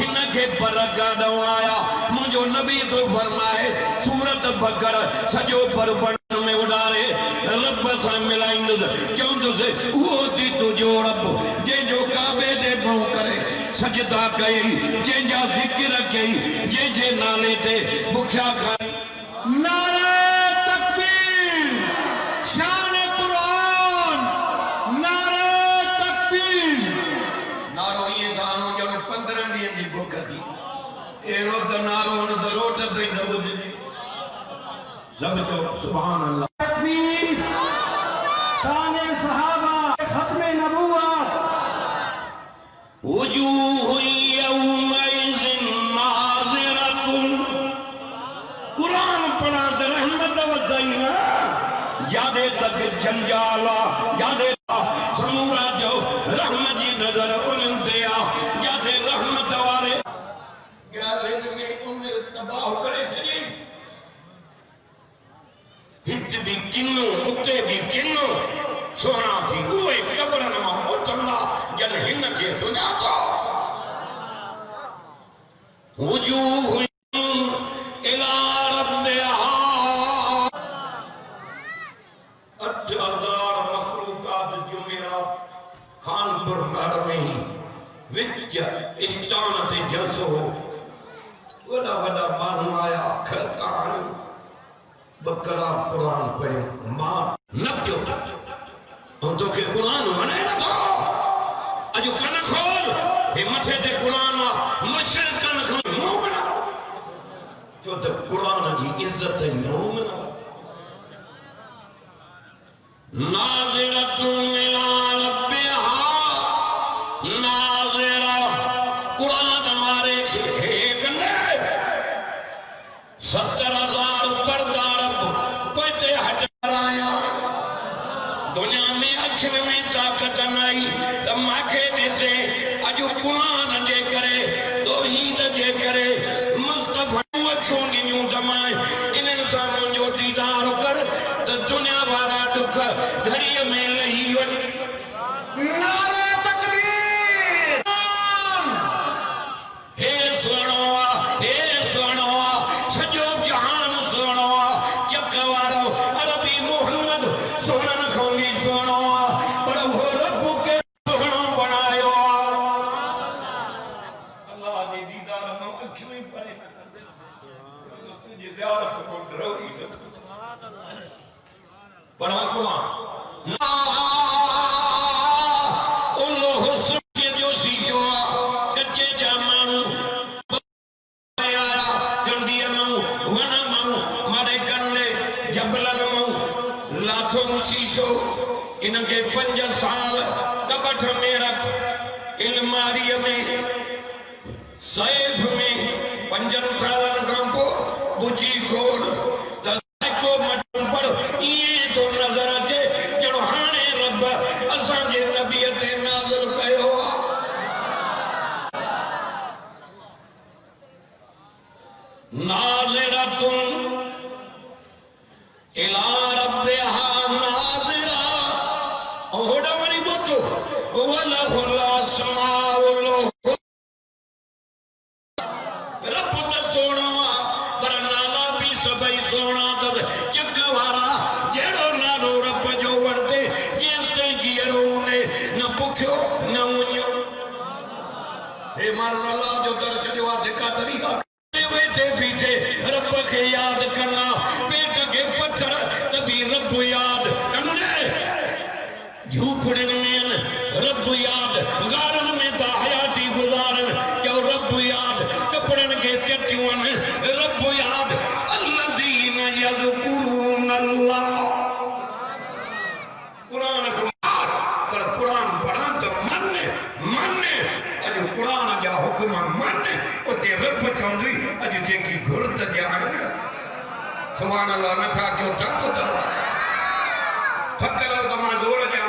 इनके बरका दवाया मुझो नबी तो फरमाए सूरत बकर सजो पर बन में उड़ारे रब सा मिलाइंद क्यों तुझे वो थी तुझो रब जे जो काबे दे भौ करे सजदा कई जे जा जिक्र कई जे जे नाले ते भुख्या खाए नारे तकबीर शान कुरान नारे तकबीर नारो ये गानो जब 15 दिन की भूख थी एरो द नारो न द रोट दे न बुझी सब तो सुभान अल्लाह तकबीर शान सहाबा खत्म नबुवत वजूह यौमइज़िन नाज़िरतुन कुरान पढ़ा त रहमत वसैना यादे तक जंजाला यादे समूरा जो रहमत जी नजर उनते आ यादे रहमत वाले ग्याले में उम्र तबाह करे छड़ी हित भी किन्नो उते भी किन्नो सोना थी कोई कब्रन मां उथंदा जन हिन के सुना तो वजूह इला रब्बिहा 8000 मखलूकात जुमेरात खानपुर घर में ही विच इस्तान ते जलसो हो वड़ा वड़ा मानू आया खरकान बकरा कुरान पढ़ो मां न पियो तो के कुरान मने न तो अजो कन खोल हे मथे ते कुरान मुश्किल कन खोल मुंह बना तो कुरान की इज्जत है मुंह बना नाज़िरतुन इला रब्बिहा नाज़िरा कुरान हमारे एक ने 70,000 पर्दा रब कोई ते हट आया दुनिया में अखिन में ताकत नहीं तो माखे दिसे अजो कुरान जे करे तौहीद जे करे मुस्तफा अखों न्यू जमाए इनन सा मुझो दीदार कर तो दुनिया वाला दुख घड़ी में लही वन नारे तकबीर हे सुनो सजो जहान सुनो चकवारो अरबी मोहम्मद सोनन खोंगी सुनो पर वो रब के सुनो बनायो अल्लाह ने दीदार में अखियों ही परे उसने जियारत को डरोगी पढ़ा कुरान इनके 5 साल कबठ में रख इल्मारी में सैफ में 5 सालन खां पो बुझी खोल को मटन पर ये तो नजर अचे जड़ो हाने रब असा जे नबी ते नाज़िल कयो नाज़िरतुन इला रब्बिहा नाज़िरा ओड़ा वरी बोतो वला खुलासमाउल रब त सोना पर नाला भी सबई सोना त चकवारा जेड़ो नालो रब जो वरदे जेते जीरो ने न पुखियो न उन्यो हे मार अल्लाह जो कर जो देखा तरीका बैठे पीछे रब के याद करना पेट के पत्थर तभी रब याद कमने झूपड़न में रब याद गारन में ता हयाती गुजारन जो रब याद कपड़न के चट्टियों में रब याद अल्लज़ीना यज़कुरून अल्लाह कुरान पर कुरान पढ़ा तो मन अज कुरान जा हुक्म मन उते रब चौंदी अज जेकी घुरत जान सुभान अल्लाह न था क्यों तक दा फकरो तो मां जोर जा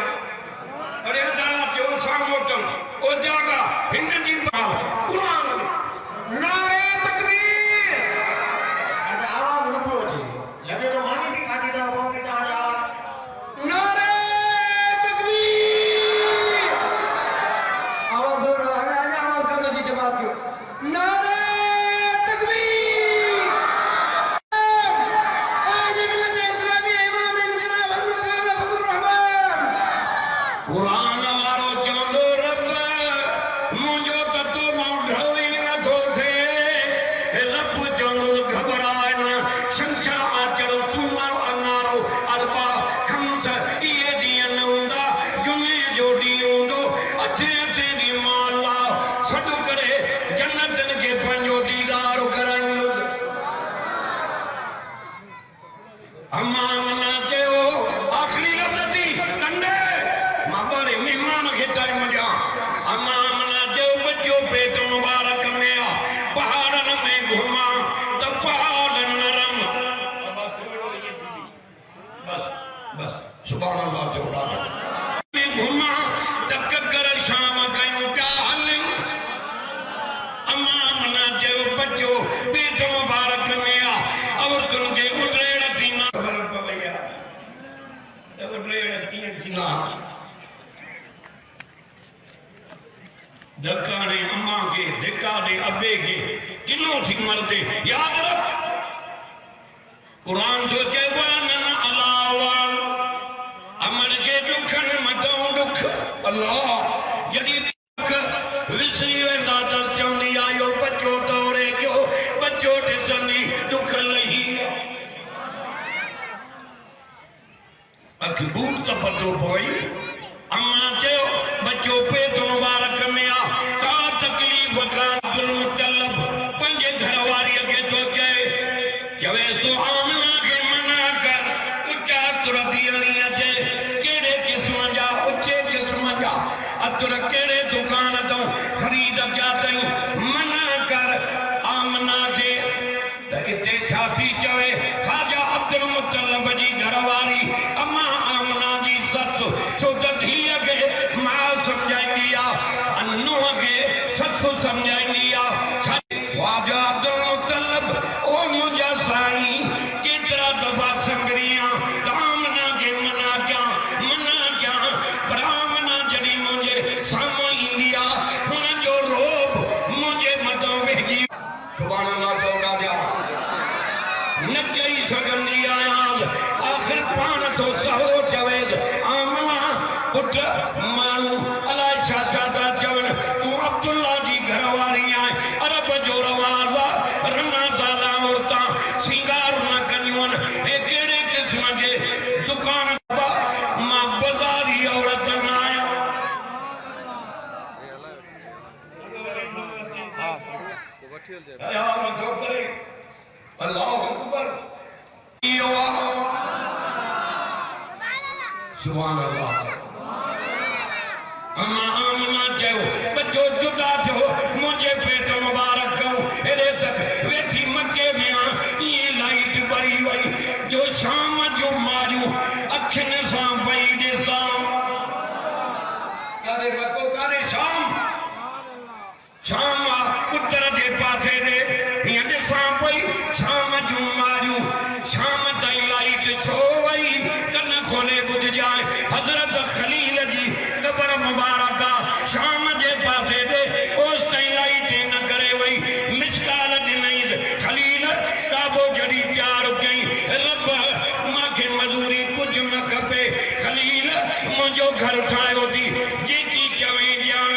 अरे दाना क्यों सामोटम ओ जागा हिंद जी कुरान नारे तकबीर अदा आवाज नथो अचे लगे तो मानी भी खाती दा वो के ता आवाज नारे तकबीर आवाज बोलो आवाज करने जी जवाब कयो नारे तकबीर आज मिलत इस्लामी इमाम इनकलाब हजरत मौलाना फजलुर रहमान कुरान वारो चवंदो रब मुंहिंजो त तो मां ई नथो थिए रब चवंदो घबराए न शमशर आचर सूमर अनारो अरबा खमस इहे ॾींहं न हूंदा जुमे जो ॾींहुं हूंदो अचे अचे ॾींहुं माला सॾु करे जन्नतनि खे पंहिंजो दीदार कराईंदो अम्मा मना चयो आख़िरी लफ़्ज़ कंडे मां ॿारे महिमान खे टाइम ॾियां अम्मा मना चयो बच्चो पेट मुबारक में आ पहाड़नि में घुमां त पहाड़ नरम बस बस सुभाणे अल्लाह जो ॾाढो में घुमां त ककर शाम कयूं पिया हलूं अम्मा मना चयो बच्चो पेट मुबारक में आ औरतुनि खे उॾेड़ थींदा ख़बर पवई आहे त उॾेड़ कीअं थींदा धकाने अम्मा के धिकाने अबे के किलो थी मरदे याद रख कुरान जो चइबो आहे न अलावा अमर के दुखन मथां दुख अल्लाह जॾहिं दुख विसरी वेंदा त चवंदी आहे इहो बचो तोरे जो बचो ॾिसंदी दुख लही अखि बूट त पतो पई अम्मा चयो बच्चो पेट मुबारक में आ का तकलीफ़ का जुल्म तलब पंहिंजे घर वारीअ खे थो चवे तो आमना खे मना कर ऊचा तुर धीअणी अचे कहिड़े क़िस्म जा ऊचे क़िस्म जा अतुर कहिड़े दुकान तां ख़रीद कया अथई मना कर आमना खे त हिते छा थी चवे ख़्वाजा अब्दुल मुतलब जी घरवारी अम्मा आमना जी ससु छो त धीअ खे मां सम्झाईंदी आहे नुंहं खे ससु सम्झाईंदी आहे ख़्वाजा अब्दुल मुतलब ओ मुंहिंजा साईं केतिरा दफ़ा संगरी आहे त आमना खे मना कयां पर आमना जॾहिं मुंहिंजे साम्हूं ईंदी आहे हुनजो रोब मुंहिंजे मथां वेही सुभाणे अल्लाह जो ॾाढा न चई सघंदी आहियां आख़िर पाण थो सहुरो चवेसि आमना पुट माण्हू अलाए छा छा था चवनि तूं अब्दुल्ला जी घरवारी आहे अरब जो रवाज़ आहे रना साला औरतां सिंगार न कंदियूं आहिनि हे कहिड़े क़िस्म जे दुकान मां बाज़ारी औरत न आहियां अल्लाह अकबर इहो आहे सुभान अल्लाह अम्मा आमना चयो बच्चो जुदा थियो मुंहिंजे पेट मुबारक कयो हेॾे तक वेठी मके में ईअं लाइट ॿरी वई जो शाम जो मारियूं अखियुनि सां पई ॾिसां काॾे मको काॾे शाम उत्तर जे पासे ते हीअं ॾिसां पई शाम जूं मारियूं शाम ताईं लाइट छो वई कन खोले ॿुधजांइ हज़रत ख़लील जी क़बर मुबारक आहे शाम जे पासे ते ओस ताईं लाइट न करे वई मिसकाल ॾिनई ख़लील काबो जॾहिं तयारु कयईं रब मूंखे मज़ूरी कुझु न खपे ख़लील मुंहिंजो घर ठाहियो थी जेकी चवे ॼाण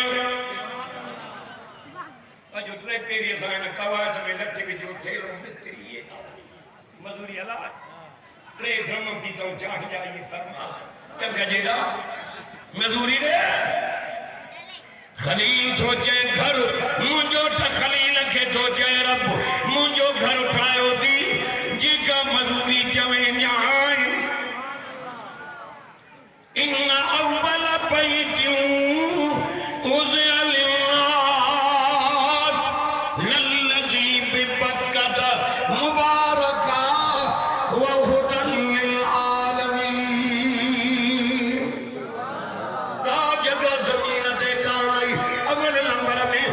अॼु टे पेरीअ सां हिन कवायत में लठ विझो थेलो मिस्त्री मज़ूरी हला टे ड्रम पीतऊं चाह जा इहे थर्मास चंग जेड़ा मज़ूरी ॾे ख़लील थो चए घर मुंहिंजो त ख़लील खे थो चए रब मुंहिंजो घर ठाहियो थी जेका मज़ूरी चवे ॼाण इन अव्वल बैतियूं उज़िअ लिन्नास लल्लज़ी बिबक्कत मुबारका व हुदन लिलआलमीन का जगह ज़मीन ते कान आई अव्वल नंबर में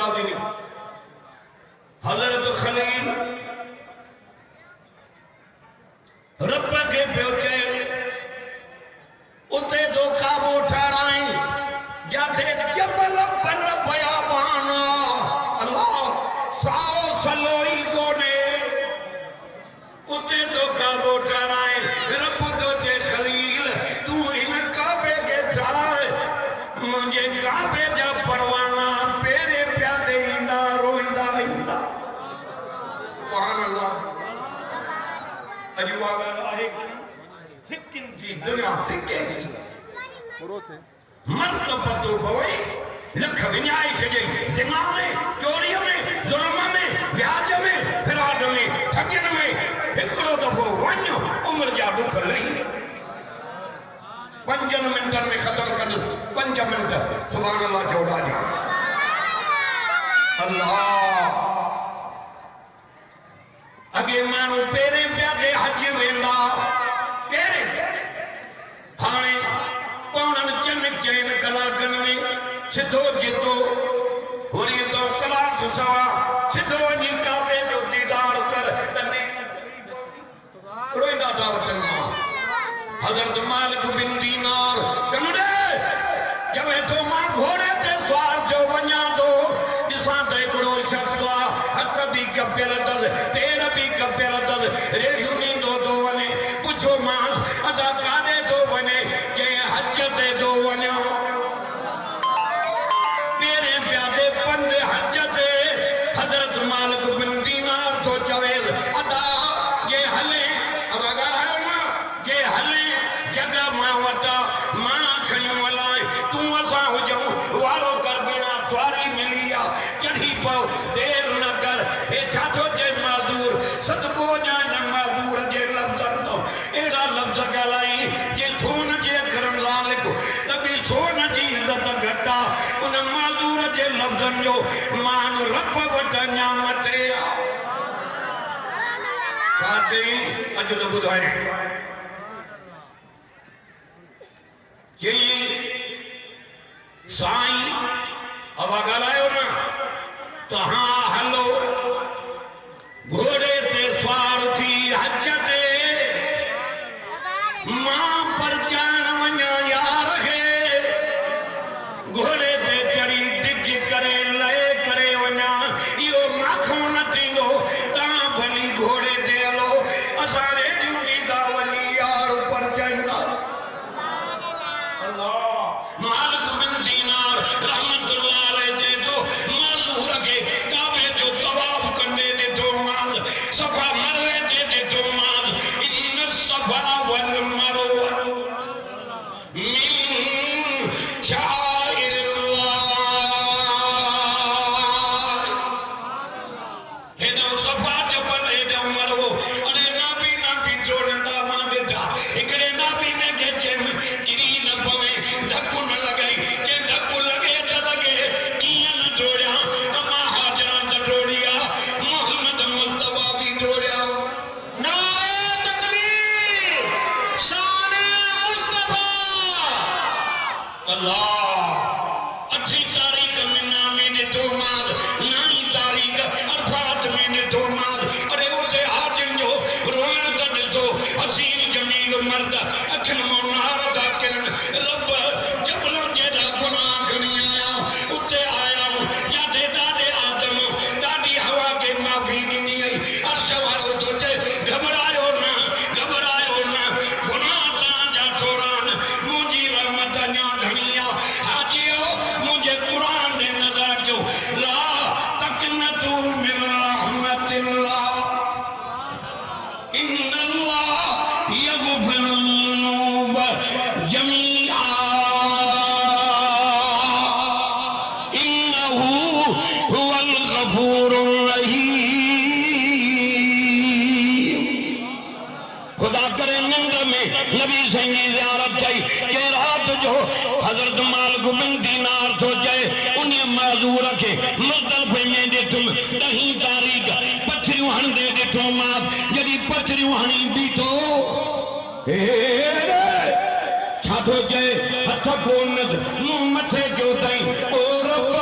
नाज़रीन हज़रत खलील रब के प्योचे उते दो काबो ठहराई जाते जबल पर बयाबाना अल्लाह साओ सलोई कोने उते दो काबो ठहराई रब तो जे खलील तू इन काबे के जाए मुझे काबे जा परवाना पेरे प्यादे इंदा रोइंदा इंदा सुभान अल्लाह अजवा है सिक्किन की दुनिया सिक्के की मर्द पतो पवे लख विन्याय छजे जिमा में चोरी में जुल्म में ब्याज में फिराद में ठगन में एकड़ो दफो वन्यो उम्र जा दुख लई 5 मिनटन में खत्म कर 5 मिनट सुभान अल्लाह जोड़ा जा अल्लाह अगे मानू पेरे प्यादे हज वेंदा पेरे हाणे पौणन चन चैन कलाकन में सिधो जितो वरी तो कलाक सवा सिधो वञी काबे जो दीदार कर तने रोइंदा था वचन मां हज़रत मालिक बिन दीनार कमड़े जब तो मां घोड़े ते सवार जो वञा तो ॾिसां त हिकिड़ो शख्स हथ भी कपियल अथसि पेर भी कपियल अथसि रेडियो नींदो थो वञे पुछो मां अदा काॾे थो वञे कंहिं हज ते थो वञो पेरे प्यादे पंध हज ते हज़रत मालिक बिन दीनार थो चवेसि अदा ये हले अब ॻाल्हायो मां ये हले जॻह मां वटां मां खणी वलाए तूं असां हुजऊं वारो कर बिना सवारी मिली आहे चढ़ी पओ देर न कर हे छा थो चए माज़ूर सदको ॼाण माज़ूर जे लफ़्ज़नि तो अहिड़ा लफ़्ज़ ॻाल्हाई जे सोन जे अखरनि सां लिखो नबी सोन जी इज़त घटि आहे उन माज़ूर जे लफ़्ज़नि जो मान रब वटि अञा मथे आहे छा चई अॼु त ॿुधाए चई साईं हवा ॻाल्हायो न त हा हलो घोड़े ते सवार थी हज ते मां पर जान वञा यार खे घोड़े ते चढ़ी डिज करे लहे करे वञा इहो माखो न थींदो तव्हां भली घोड़े ते हलो असां रेडियो ॾींदा वञी यार ऊपर चढ़ंदा मालिक बिन दीनार रहमतुल्लाह अलैह जे तो माज़ूर के काबे जो तवाफ कंदे ॾिठो मां सफ़ा मरवे जे ॾिठो मां इन सफ़ा वल मरवा मिन शाइरिल्लाह हेॾो सफ़ा जबल हेॾो मरवो अरे नाबी जोड़ंदा मां ॾिठा हिकिड़े नाबी में के किरी न पवे धक्को न लॻई जे धक्को लॻे त लॻे कीअं न जोड़िया अमा हाजरा त जोड़िया मोहम्मद मुस्तफा बि जोड़िया नारे तकबीर शान मुस्तफा अल्लाह 8 तारीख मिना में ॾिठो मां 9 तारीख अरफात में ॾिठो मां अरे उते हाजिम जो रोइण त ॾिसो हसीन जमील मर्द अखियुनि मां नार था किरनि रब जबलनि जेॾा गुनाह खणी आया उते आया यादे ॾाढे आदम ॾाढी हवा खे माफ़ी ॾिनी अर्श वारो थो चए घबरायो न गुनाह तव्हांजा थोरा आहिनि मुंहिंजी रहमत अञा घणी आहे हाजियो मुंहिंजे क़ुर ते नज़र कयो ला तक़नतू मिन रहमतिल्लाह इन्नल्लाह यग़फ़िरुज़्ज़ुनूब जमीआ इन्नहू हुवल गफ़ूरुर रहीम खुदा करे निंद में नबी सिंह की ज़ियारत कई के रात जो हज़रत मालिक बिन दीनार थो चए उन माज़ूर खे मुज़दलिफ़े में ॾिठुम 10 तारीख़ पथरियूं हणंदे ॾिठो मां जॾहिं पथरियूं हणी बीठो छा थो चए हथ खोल मुंहुं मथे कयो अथई ओ रब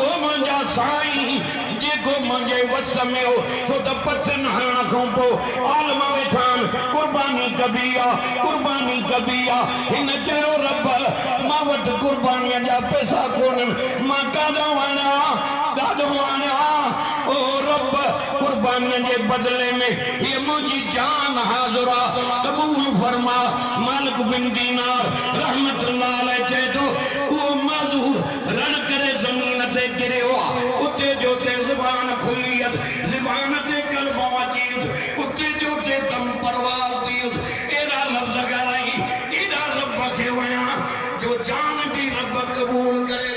ओ मुंहिंजा साईं साईं जेको मुंहिंजे वस में हो छो त पथन हणण खां पोइ आलम वेठान कुर्बानी कबी आहे कुर्बानी कबी आहे हिन चयो रब मां वटि कुर्बानीअ जा पैसा कोन्हनि मां काॾो वञा ओ रब कुर्बानीअ जे बदिले में ये मुंहिंजी जान हाज़िर आहे क़बूल फरमा मालिक बिन दीनार रहमतुल्लाह अलैह चए थो उहो मज़ूर रण करे ज़मीन ते गिरियो आहे उते जो ते ज़ुबान खुली ज़ुबान ते कलमो अची उते जो ते दम परवाज़ थी एॾा लफ़्ज़ ॻाल्हाई एॾा रब खे वञा जो जान बि रब क़बूल करे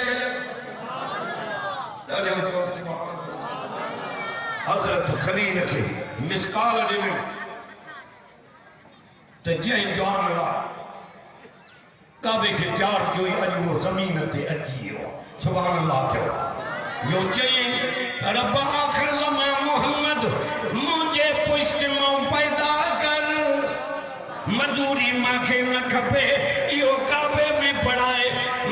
हज़रत खलील खे मिसकाल ॾिनो त जंहिं जान लाइ काबे खे तयारु कयो अॼु उहो ज़मीन ते अची वियो सुभान अल्लाह चयो जो चई रब आख़िर लम्हा मोहम्मद मुंहिंजे पुश्त मां पैदा कर मजूरी मूंखे न खपे इहो काबे में पढ़ाए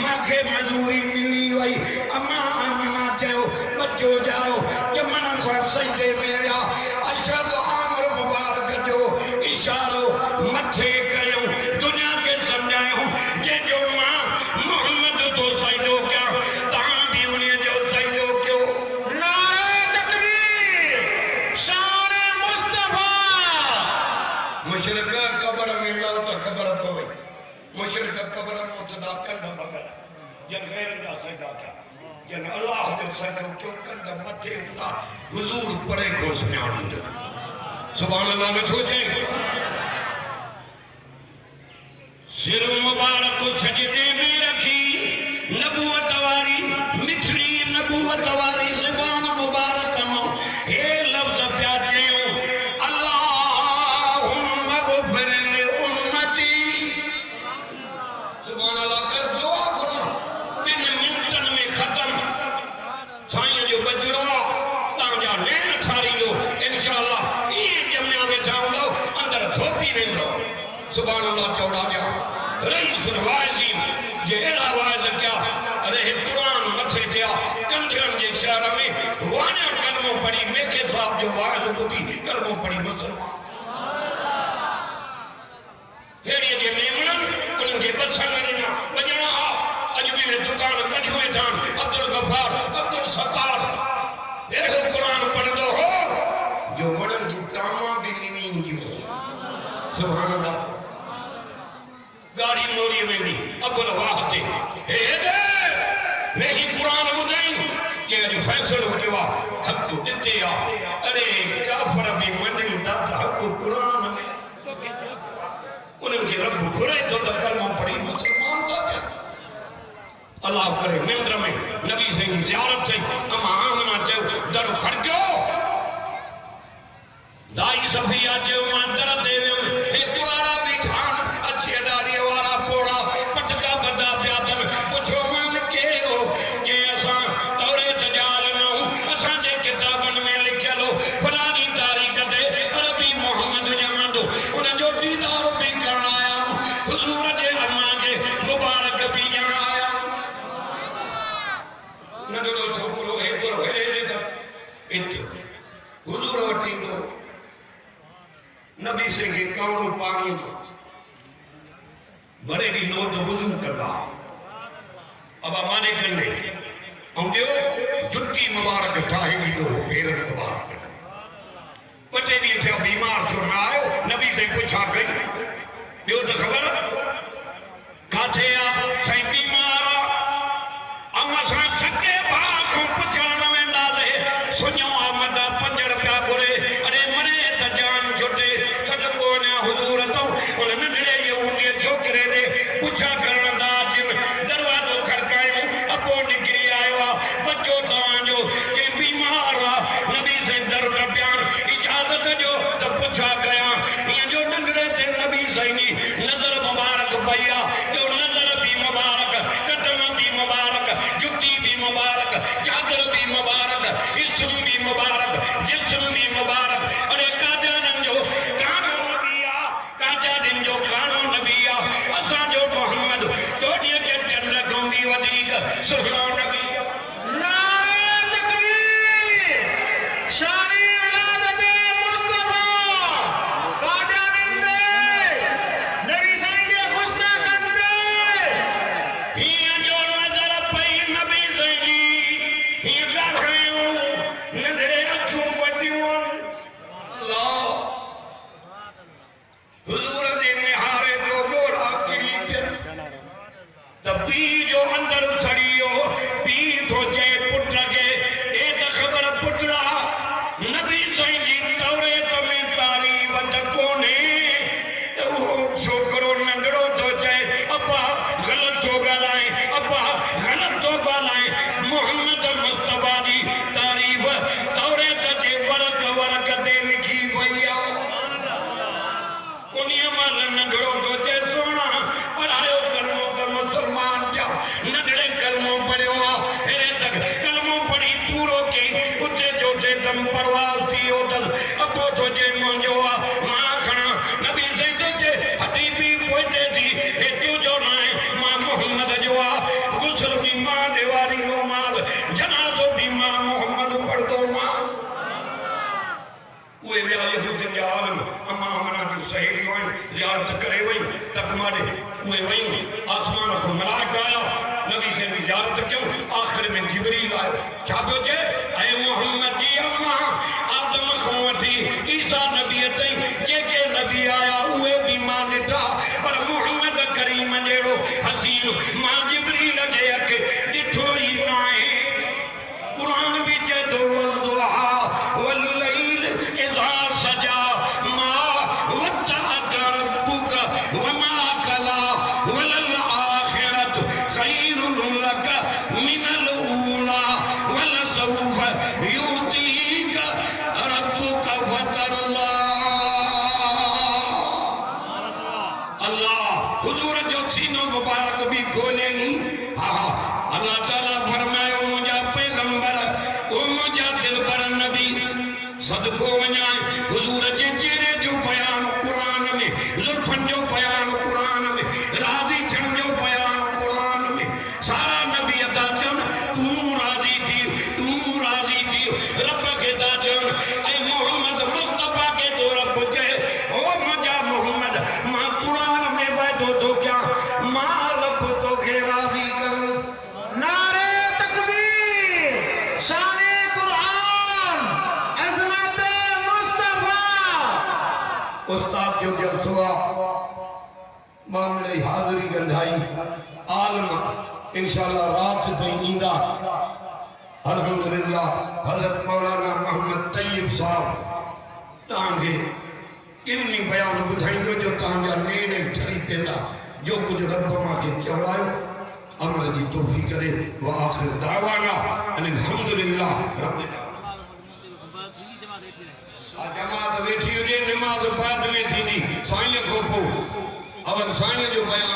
मूंखे मजूरी मिली वई अमा आमिना चयो बचो जाओ ॼमण खां सजदे में विया अशद आमर मुबारक जो इशारो मथे कयो दुनिया खे सम्झायो जंहिंजो मां मोहम्मद तो सजदो कयां तव्हां बि उन जो सजदो कयो नारे तकबीर शान मुस्तफा मुशरिक कब्र में लौ त ख़बर पवे मुशरिक कब्र में उथंदा कंड बगल जन गैर जा सजदा कया जन अल्लाह जो सजदो कयो कंड मथे उठा हुजूर परे को सुञाणींदो सुभान अल्लाह में थो चए सिर मुबारक सजदे में रखी नबूवत वारी मिठड़ी नबूवत वारी ज़ुबान मुबारक मां हे लफ़्ज़ पिया चयो अल्लाहुम्मा ग़फिर लि उम्मती सुभान अल्लाह कर दुआ करो 2 मिनटन में खत्म साईं जो बजलो तव्हांजा नैन ठारींदो इंशाअल्लाह ये जमिया वेठा हूंदो अंदर धोपी वेंदो सुभान अल्लाह चौड़ा ॾिया रईस वाइज़ी जे अहिड़ा वाइज़ कया अरे क़ुरान मथे थिया कंधरनि जे शहर में वाञा कलमो पढ़ी मेखे साहब जो वाइज़ ॿुधी कलमो पढ़ी मुसलमान हेड़ीअ जे मेमननि उन्हनि खे बसण ॾिना वञणा हा अॼु बि दुकान कढियूं वेठा अब्दुल गफ़ार अब्दुल सत्तार अहिड़ो क़ुरान पढ़ंदो हो जो वणनि जूं टामां बि निवी ईंदियूं सुभान अल्लाह गाड़ी मोरी वेंदी अब्दुल वाह ते हे दे वेही क़ुरान ॿुधाई के अॼु फ़ैसिलो कयो आहे हक़ हिते आहे अरे काफ़र बि मञनि था त हक़ क़ुरान में उन्हनि खे रब घुरे थो त कलमो पढ़ी मुसलमान था थियनि अल्लाह करे निंड में नबी साईं जी ज़ियारत थी अमा आमना चयो दर खड़कियो दाई सफ़िया चयो मां दर ते वियुमि हिकु वारा बीठा अच्छे ॾाॾीअ वारा पोड़ा पटका बदा पिया अथनि पुछो मान कहिड़ो जे असां तौरेत जा ॾिनऊं असांजे किताबनि में लिखियल हो फलानी तारीख़ ते अरबी मोहम्मद ॼमंदो उनजो दीदार बि करण आया हुज़ूर जे अम्मा जे मुबारक बि ॼण आया नंढड़ो छोकिरो हेॾो हेॾे त हिते हुज़ूर वटि ईंदो नबी से के कवड़ो पानी दो बड़े दी नो तो वुज़ू करदा अब माने कंदे ऐं ॿियो जुत्ती मुबारक ठाहे ॾींदो पेरनि मुबारक ॿ 2 ॾींहं थिया बीमार थियो न आयो नबी से पुछा कई ॿियो त ख़बर काथे आहे साईं बीमार आहे ऐं असां सके भाउ खां पुछण न वेंदासीं सुञो आमद 5 रुपया घुरे अरे मरे त जान छुटे सदको वञा हुज़ूर तो उन नंढड़े यहूदी छोकिरे ॾे पुछा करण था अचनि दरवाज़ो खड़कायूं अपो निकिरी आयो आहे बचो तव्हांजो के बीमार आहे नबी से दर पिया इजाज़त ॾियो त पुछा कयां हीअं जो नंढड़े ते नबी साईं जी नज़र दम परवाज थी ओदल अबो तो जे मुंजो मां खणा नबी सैयद जे हदीबी पोते थी एतियो जो ना मां मोहम्मद जो गुस्ल भी मां देवारी नो माल जनाजो भी मां मोहम्मद पढ़तो मां वे विया यहूदिन जा आलम अम्मा अमना की सहेली वन ज़ियारत करे वई तक मारे वे वई आसमान से मलाइका आया नबी से ज़ियारत क्यों आखिर में जिब्रील आयो क्या बोले ऐ मोहम्मद जी अम्मा आदम खवती ईसा नबी तई के नबी आया वे भी मां निठा पर मोहम्मद करीम जेड़ो हसीन मां जिब्रील जे के दिठो ही नाए कुरान विच दो वज़हा वल्लैल इज़ा सजा मा वद्दअक रब्बुक वमा कला वलल आखिरत खैरुल लक मिनल ऊला वलसौफ युतीक रब्बुक फतरल्ला अल्लाह हुजूर जो सीनो मुबारक भी खोले हां अल्लाह ताला फरमायो मुझा पैगंबर ओ मुझा दिलबर नबी सदको वना हुजूर जे चेहरे जो बयान कुरान में जुल्फन जो बयान कुरान में राजी थन जो बयान कुरान में सारा नबी अदा चन तू राजी थी रब के दा चन ऐ मोहम्मद मुस्तफा के तो रब के ओ मुझा मोहम्मद मां कुरान में वादो तो क्या मां रब तो के राजी कर नारे तकबीर शाने कुरान अज़मत मुस्तफा उस्ताद जो जलसवा मामले हाजिरी गंधाई आलम इंशाअल्लाह रात ताईं ईंदा अल्हम्दुलिल्लाह हज़रत मौलाना मोहम्मद तैयब साहब तांगे इन्नी बयान बुधाइंदो जो तांगा नेने ठरी पेंदा जो कुछ रब मां के चवलायो अमल जी तौफीक करे व आखिर दावाना अल्हम्दुलिल्लाह रब्बिल जमात बैठी हुई नमाज बाद में थी साईं को पो अवन साईं जो बयान